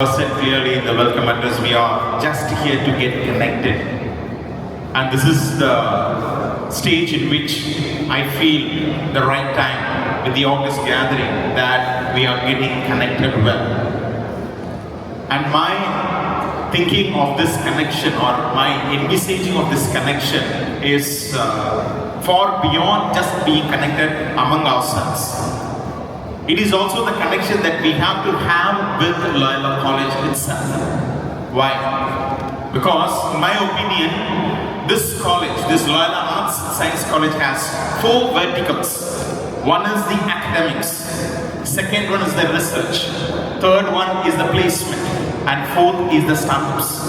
Said clearly in the welcome address, we are just here to get connected. And this is the stage in which I feel the right time with the August gathering that we are getting connected well. And my thinking of this connection or my envisaging of this connection is far beyond just being connected among ourselves. It is also the connection that we have to have with Loyola College itself. Why? Because, in my opinion, this college, this Loyola Arts Science College has 4 verticals. One is the academics, second one is the research, third one is the placement, and fourth is the startups.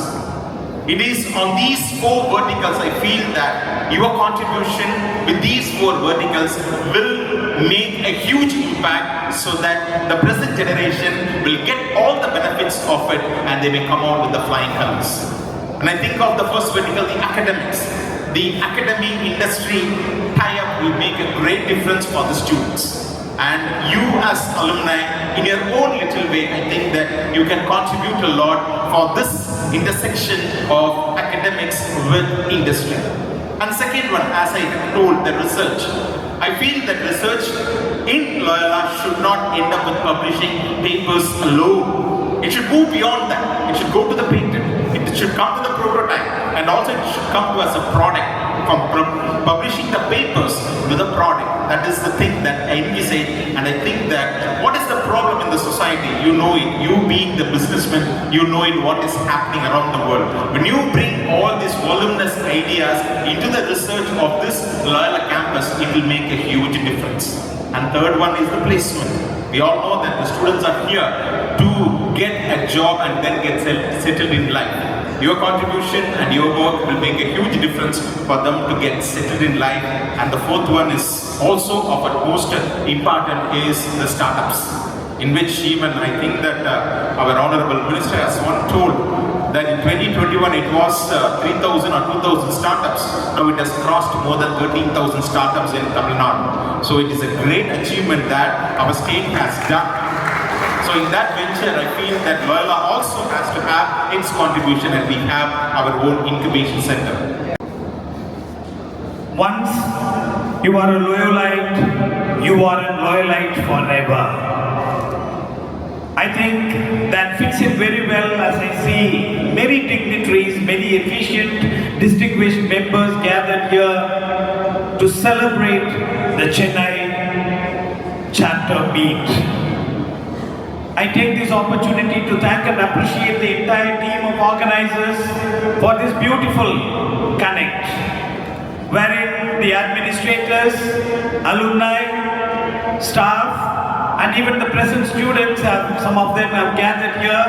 It is on these 4 verticals I feel that your contribution with these 4 verticals will make a huge impact so that the present generation will get all the benefits of it and they may come out with the flying colors. And I think of the first vertical, the academics. The academic industry tie-up will make a great difference for the students. And you as alumni, in your own little way, I think that you can contribute a lot for this intersection of academics with industry. And second one, as I told, the research. I feel that research in Loyola should not end up with publishing papers alone. It should move beyond that. It should go to the patent. It should come to the prototype. And also it should come to as a product. From publishing the papers to the product. That is the thing that I envisage, and I think that what is the problem in the society? You know it. You being the businessman, you know it, what is happening around the world. When you bring all these voluminous ideas into the research of this Loyola campus, it will make a huge difference. And third one is the placement. We all know that the students are here to get a job and then get settled in life. Your contribution and your work will make a huge difference for them to get settled in life. And the fourth one is also of utmost important is the startups, in which even I think that our Honorable Minister has once told that in 2021 it was 3,000 or 2,000 startups. Now it has crossed more than 13,000 startups in Tamil Nadu. So it is a great achievement that our state has done. So in that venture, I feel that Loyola also has to have its contribution, and we have our own incubation center. Once you are a Loyolite, you are a Loyolite forever. I think that fits in very well as I see many dignitaries, many efficient, distinguished members gathered here to celebrate the Chennai chapter meet. I take this opportunity to thank and appreciate the entire team of organizers for this beautiful connect, wherein the administrators, alumni, staff, and even the present students, some of them have gathered here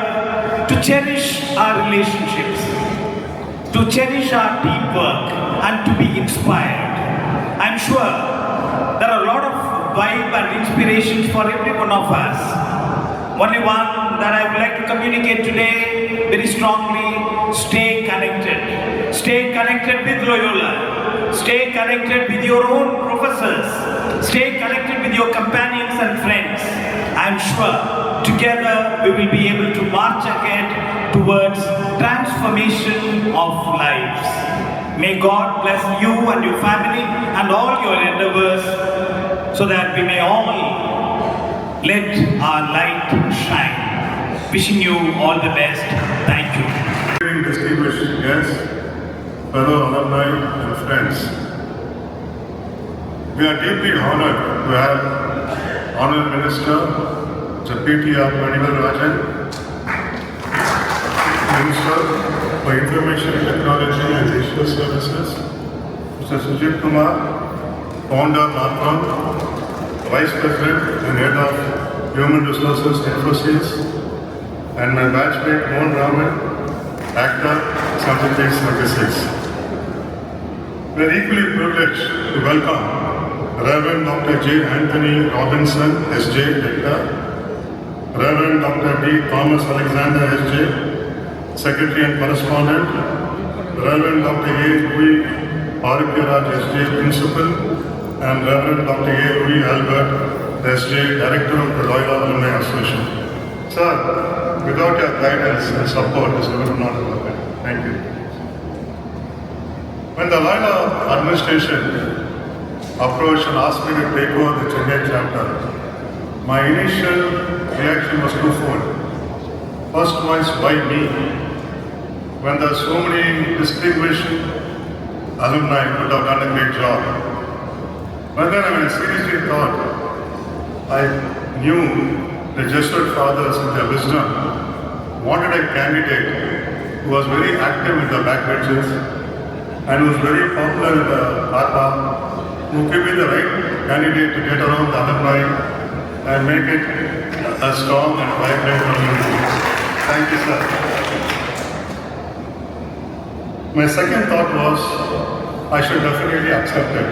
to cherish our relationships, to cherish our teamwork, and to be inspired. I'm sure there are a lot of vibe and inspirations for every one of us. Only one that I would like to communicate today very strongly: stay connected. Stay connected with Loyola. Stay connected with your own professors. Stay connected with your companions and friends. I'm sure together we will be able to march ahead towards transformation of lives. May God bless you and your family and all your endeavors so that we may all let our light shine. Wishing you all the best. Thank you. Distinguished guests, fellow alumni and friends, we are deeply honored to have Honorable Minister Mr. P.T.R. Rajan, Minister for Information Technology and Digital Services, Mr. Sujit Kumar, Founder Nathan, Vice President and Head of Human Resources Infosys, and my batchmate Mohan Raman, Actor, Something 76. We are equally privileged to welcome Reverend Dr. J. Anthony Robinson, S.J. Director, Reverend Dr. D. Thomas Alexander, S.J., Secretary and Correspondent, Reverend Dr. A. Louis Arikiraj, S.J., Principal, and Reverend Dr. A. Louis Albert, S.J., Director of the Loyola Alumni Association. Sir, without your guidance and support, this would not have happened. Thank you. When the Loyola administration approached and asked me to take over the Chennai chapter, my initial reaction was twofold. First was, why me? When there are so many distinguished alumni who have done a great job. But then when I seriously thought, I knew the Jesuit fathers in their wisdom wanted a candidate who was very active in the backbenches and who was very popular in the Papa, who could be the right candidate to get around the alumni and make it a strong and vibrant community. Thank you, sir. My second thought was, I should definitely accept it.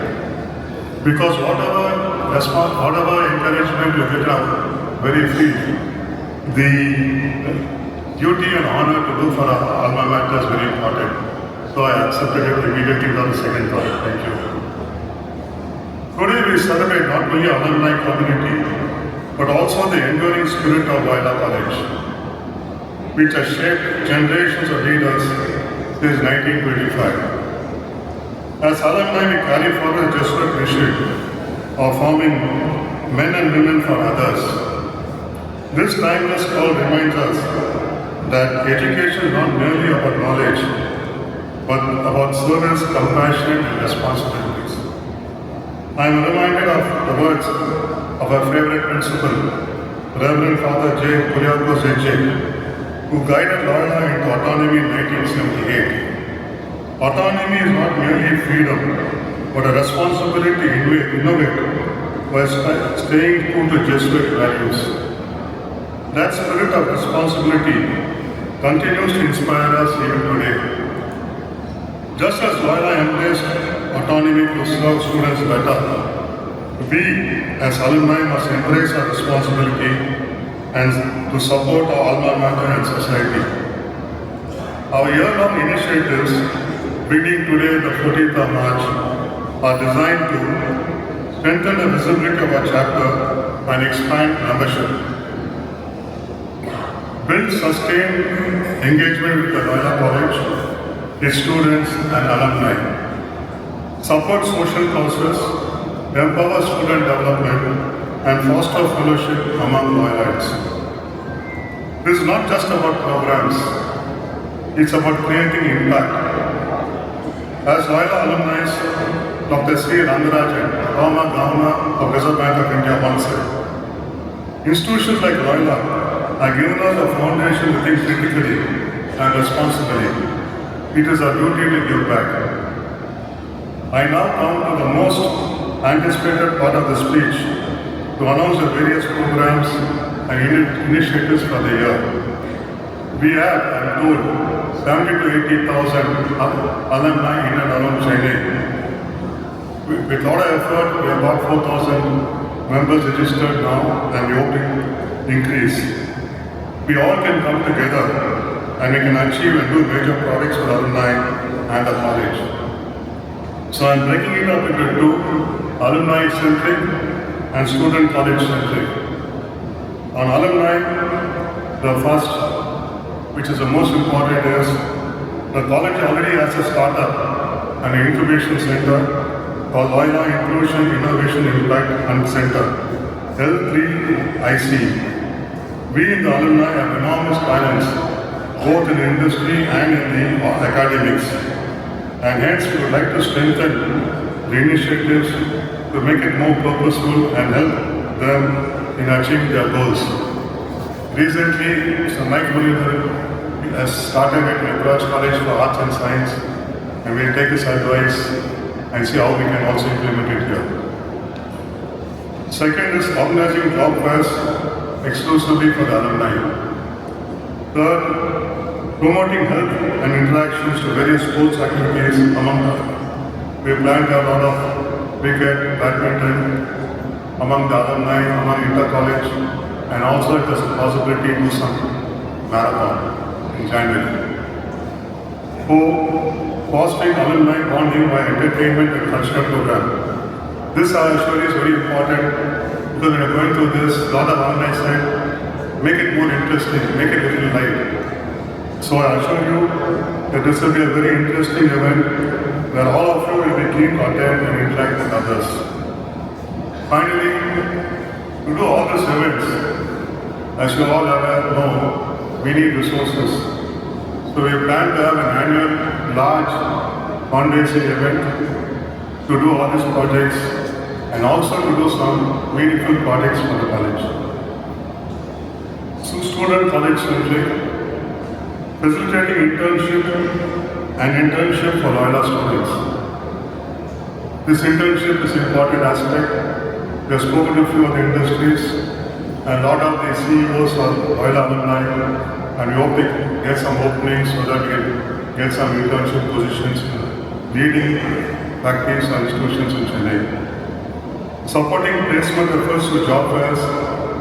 Because whatever response, whatever encouragement you get out, very free, the duty and honor to do for our alma mater is very important. So I accepted it immediately without a second thought. Thank you. Today we celebrate not only alumni community, but also the enduring spirit of Loyola College, which has shaped generations of leaders since 1925. As alumni, we carry forward the Jesuit mission of forming men and women for others. This timeless call reminds us that education is not merely about knowledge, but about service, compassion, and responsibilities. I am reminded of the words of our favorite principal, Reverend Father J. Kuriakos J., who guided Loyola into autonomy in 1978. Autonomy is not merely freedom, but a responsibility to innovate by staying true to Jesuit values. That spirit of responsibility continues to inspire us even today. Just as Loyola embraced autonomy to serve students better, we as alumni must embrace our responsibility and to support our alma mater and society. Our year-long initiatives, beginning today, the 14th of March, are designed to strengthen the visibility of our chapter and expand membership, build sustained engagement with the Loyola College, its students and alumni, support social causes, empower student development, and foster fellowship among Loyalites. This is not just about programs, it's about creating impact. As Loyola alumni, Dr. C. Rangarajan, former Governor of Reserve Bank of India, once said, institutions like Loyola are given us a foundation to think critically and responsibly. It is our duty to give back. I now come to the most anticipated part of the speech to announce the various programs and initiatives for the year. We have, I'm told, 70 to 80,000 alumni in and around Chennai. With a lot of effort, we have about 4,000 members registered now and we hope to increase. We all can come together and we can achieve and do major projects for alumni and the college. So I'm breaking it up into two, alumni-centric and student college-centric. On alumni, the first, which is the most important, is the college already has a startup and an incubation center called Loyola Inclusion Innovation Impact and Center, L3IC. We in the alumni have enormous talents, both in the industry and in the academics. And hence we would like to strengthen the initiatives to make it more purposeful and help them in achieving their goals. Recently, Mr. Mike Muller has started at College for Arts and Science, and we'll take his advice and see how we can also implement it here. Second is organizing job fairs exclusively for the alumni. Third, promoting health and interactions to various sports activities among them. We plan to have a lot of cricket, badminton among the alumni, among inter-college, and also if there's a possibility to do some marathon in January. Fostering alumni bonding by entertainment and cultural program. This I assure you is very important because when you're going through this, a lot of alumni said make it more interesting, make it a little light. So I assure you that this will be a very interesting event where all of you will be keen to attend and interact with others. Finally, to do all these events, as you all know, we need resources. So we plan to have an annual large fundraising event to do all these projects and also to do some meaningful projects for the college. So student college centric, facilitating internship for Loyola students. This internship is an important aspect. We have spoken to a few of the industries and a lot of the CEOs are Loyola alumni, and we hope we get some openings so that we can get some internship positions in leading faculties or institutions in Chennai. Supporting placement efforts to job fairs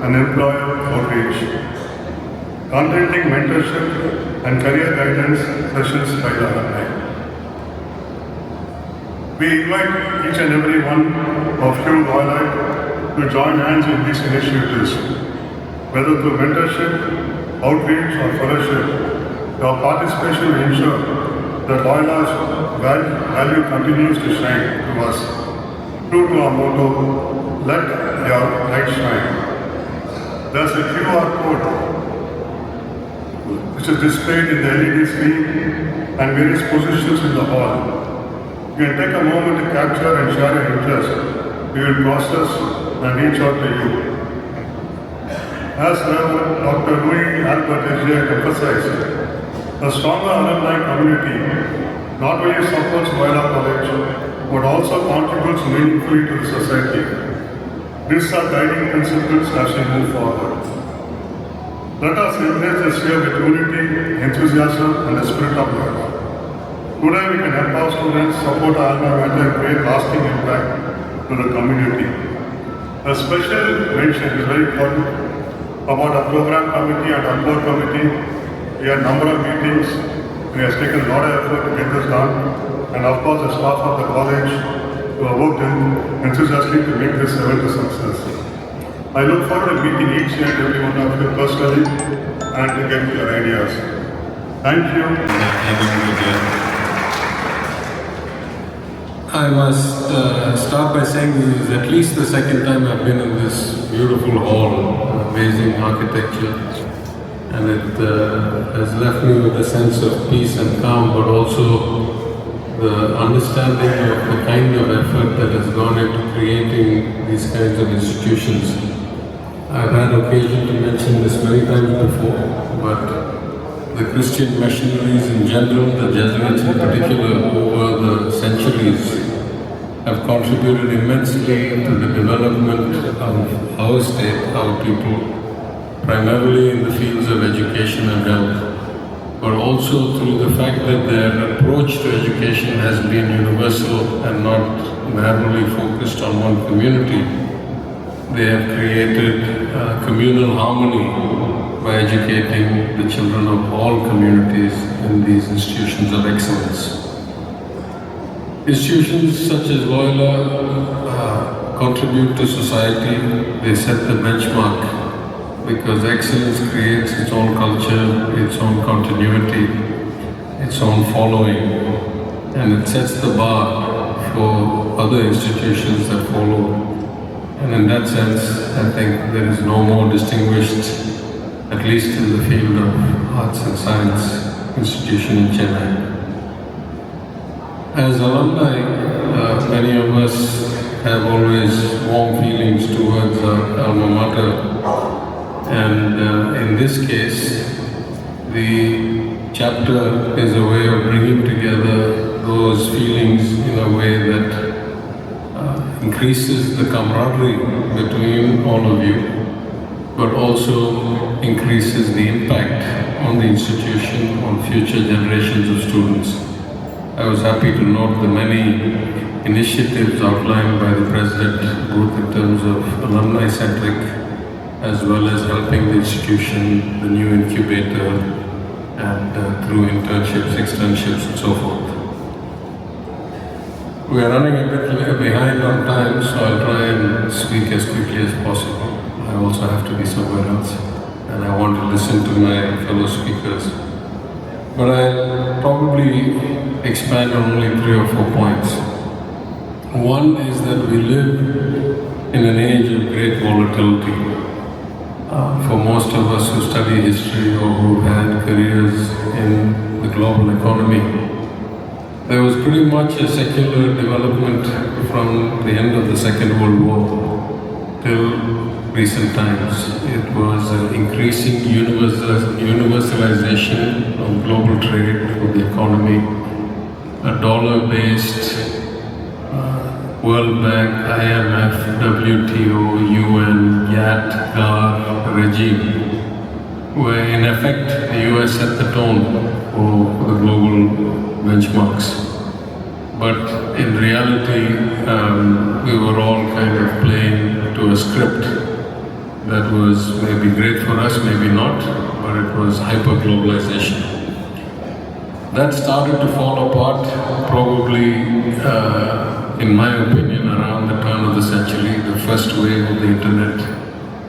and employer outreach. Conducting mentorship and career guidance sessions by the alumni. We invite each and every one of you Loyola to join hands in these initiatives, whether through mentorship, outreach or fellowship. Your participation will ensure that Loyola's value continues to shine to us. True to our motto, let your light shine. There's a QR code which is displayed in the LED screen and various positions in the hall. You can take a moment to capture and share your interest. We will process and reach out to you. As Reverend Dr. Louis Albert had emphasized, a stronger alumni community not only supports Loyola College but also contributes meaningfully to the society. These are guiding principles as we move forward. Let us embrace this year with unity, enthusiasm, and the spirit of love. Today we can help our students support our alma mater and create lasting impact to the community. A special mention is very important about our program committee and our core committee. We had a number of meetings. We have taken a lot of effort to get this done. And of course the staff of the college who have worked enthusiastically to make this event a success. I look forward to meeting each and every one of you personally and to get your ideas. Thank you. I must start by saying this is at least the second time I've been in this beautiful hall, amazing architecture, and it has left me with a sense of peace and calm, but also the understanding of the kind of effort that has gone into creating these kinds of institutions. I've had occasion to mention this many times before, but the Christian missionaries in general, the Jesuits in particular, over the centuries have contributed immensely to the development of our state, our people, primarily in the fields of education and health, but also through the fact that their approach to education has been universal and not narrowly focused on one community. They have created communal harmony by educating the children of all communities in these institutions of excellence. Institutions such as Loyola contribute to society. They set the benchmark because excellence creates its own culture, its own continuity, its own following, and it sets the bar for other institutions that follow. And in that sense, I think there is no more distinguished, at least in the field of arts and science, institution in Chennai. As alumni, many of us have always warm feelings towards our alma mater. And in this case, the chapter is a way of bringing together those feelings in a way that increases the camaraderie between all of you, but also increases the impact on the institution, on future generations of students. I was happy to note the many initiatives outlined by the President, both in terms of alumni-centric, as well as helping the institution, the new incubator, and through internships, externships, and so forth. We are running a bit behind on time, so I'll try and speak as quickly as possible. I also have to be somewhere else. and I want to listen to my fellow speakers. But I'll probably expand on only 3 or 4 points. One is that we live in an age of great volatility. For most of us who study history or who had careers in the global economy, there was pretty much a secular development from the end of the Second World War till recent times. It was increasing universalization of global trade for the economy, a dollar-based World Bank, IMF, WTO, UN, GATT, GAR regime, where in effect the US set the tone for the global benchmarks. But in reality, we were all kind of playing to a script that was maybe great for us, maybe not, but it was hyper-globalization. That started to fall apart probably, in my opinion, around the turn of the century, the first wave of the internet.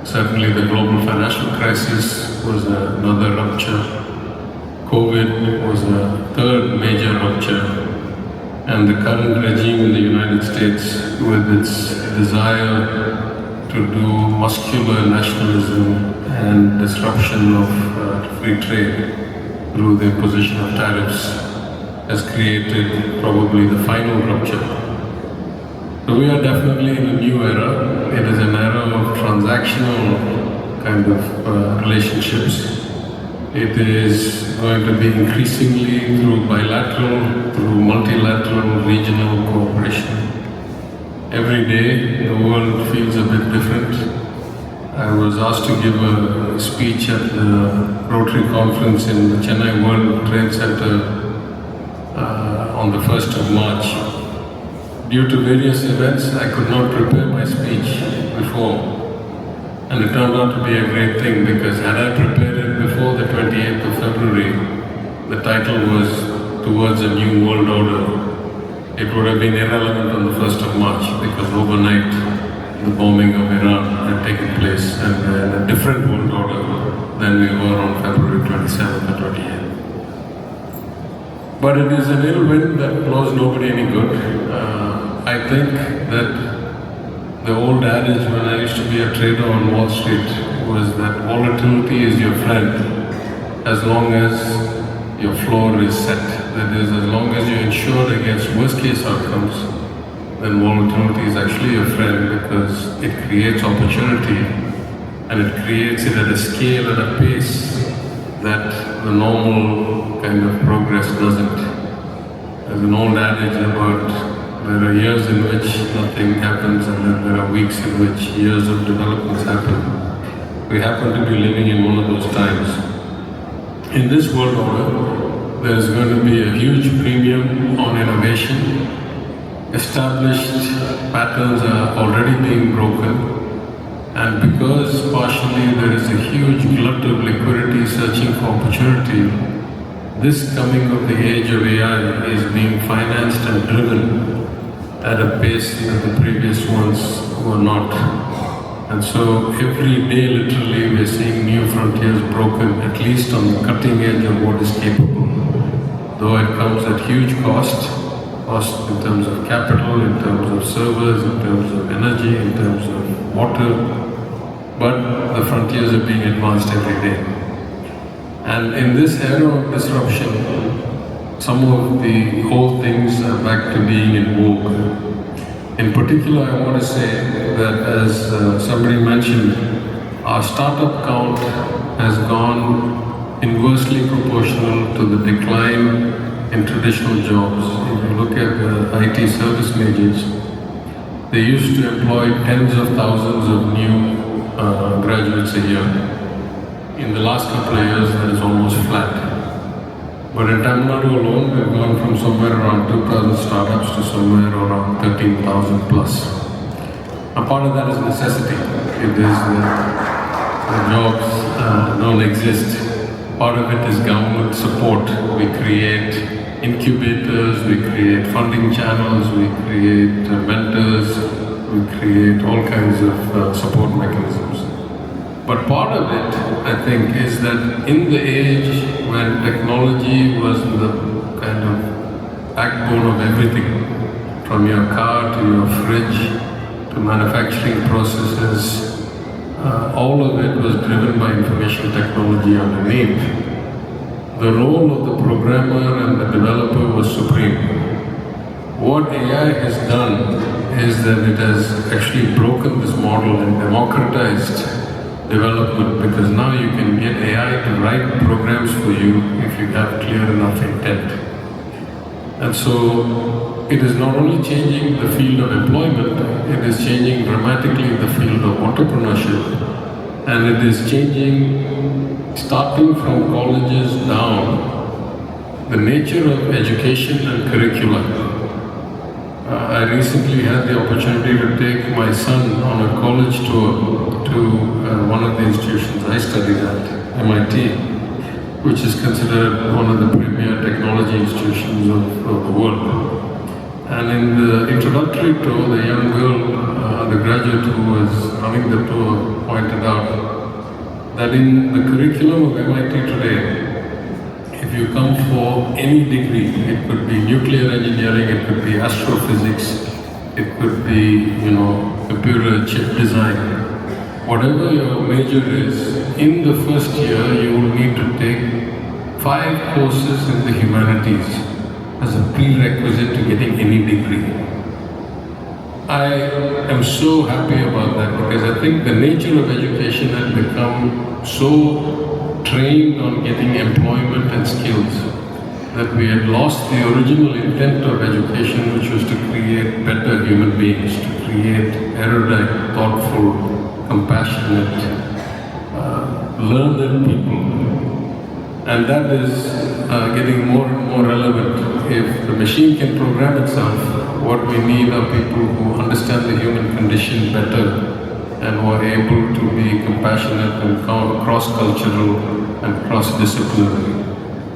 Certainly the global financial crisis was another rupture. COVID was a third major rupture. And the current regime in the United States, with its desire to do muscular nationalism and disruption of free trade through the imposition of tariffs, has created probably the final rupture. So we are definitely in a new era. It is an era of transactional kind of relationships. It is going to be increasingly through bilateral, through multilateral, regional cooperation. Every day the world feels a bit different. I was asked to give a speech at the Rotary Conference in the Chennai World Trade Center on the 1st of March. Due to various events, I could not prepare my speech before. And it turned out to be a great thing, because had I prepared it before the 28th of February, the title was Towards a New World Order. It would have been irrelevant on the 1st of March, because overnight the bombing of Iran had taken place, and in a different world order than we were on February 27th and 28th. But it is an ill wind that blows nobody any good. I think that the old adage when I used to be a trader on Wall Street was that volatility is your friend as long as your floor is set. That is, as long as you're insured against worst case outcomes, then volatility is actually your friend, because it creates opportunity, and it creates it at a scale and a pace that the normal kind of progress doesn't. There's an old adage about there are years in which nothing happens, and then there are weeks in which years of developments happen. We happen to be living in one of those times. In this world order, there is going to be a huge premium on innovation. Established patterns are already being broken, and because partially there is a huge glut of liquidity searching for opportunity, this coming of the age of AI is being financed and driven at a pace that the previous ones were not. And so every day literally we're seeing new frontiers broken, at least on the cutting edge of what is capable. Though it comes at huge cost in terms of capital, in terms of servers, in terms of energy, in terms of water, but the frontiers are being advanced every day. And in this era of disruption, some of the old things are back to being in vogue. In particular, I want to say that, as somebody mentioned, our startup count has gone inversely proportional to the decline in traditional jobs. If you look at the IT service majors, they used to employ tens of thousands of new graduates a year. In the last couple of years, that is almost flat. But in Tamil Nadu alone, we've gone from somewhere around 2,000 startups to somewhere around 13,000 plus. A part of that is necessity. It is the jobs don't exist. Part of it is government support. We create incubators, we create funding channels, we create mentors, we create all kinds of support mechanisms. But part of it, I think, is that in the age when technology was the kind of backbone of everything, from your car to your fridge to manufacturing processes, all of it was driven by information technology underneath. The role of the programmer and the developer was supreme. What AI has done is that it has actually broken this model and democratized development, because now you can get AI to write programs for you if you have clear enough intent. And so it is not only changing the field of employment, it is changing dramatically the field of entrepreneurship, and it is changing, starting from colleges down, the nature of education and curricula. I recently had the opportunity to take my son on a college tour to one of the institutions I studied at, MIT, which is considered one of the premier technology institutions of the world. And in the introductory tour, the young girl, the graduate who was running the tour, pointed out that in the curriculum of MIT today, if you come for any degree, it could be nuclear engineering, it could be astrophysics, it could be, computer chip design. Whatever your major is, in the first year you will need to take 5 courses in the humanities as a prerequisite to getting any degree. I am so happy about that, because I think the nature of education had become so trained on getting employment and skills that we had lost the original intent of education, which was to create better human beings, to create erudite, thoughtful, compassionate, learned people. And that is getting more and more relevant. If the machine can program itself, what we need are people who understand the human condition better and who are able to be compassionate and cross-cultural and cross-disciplinary.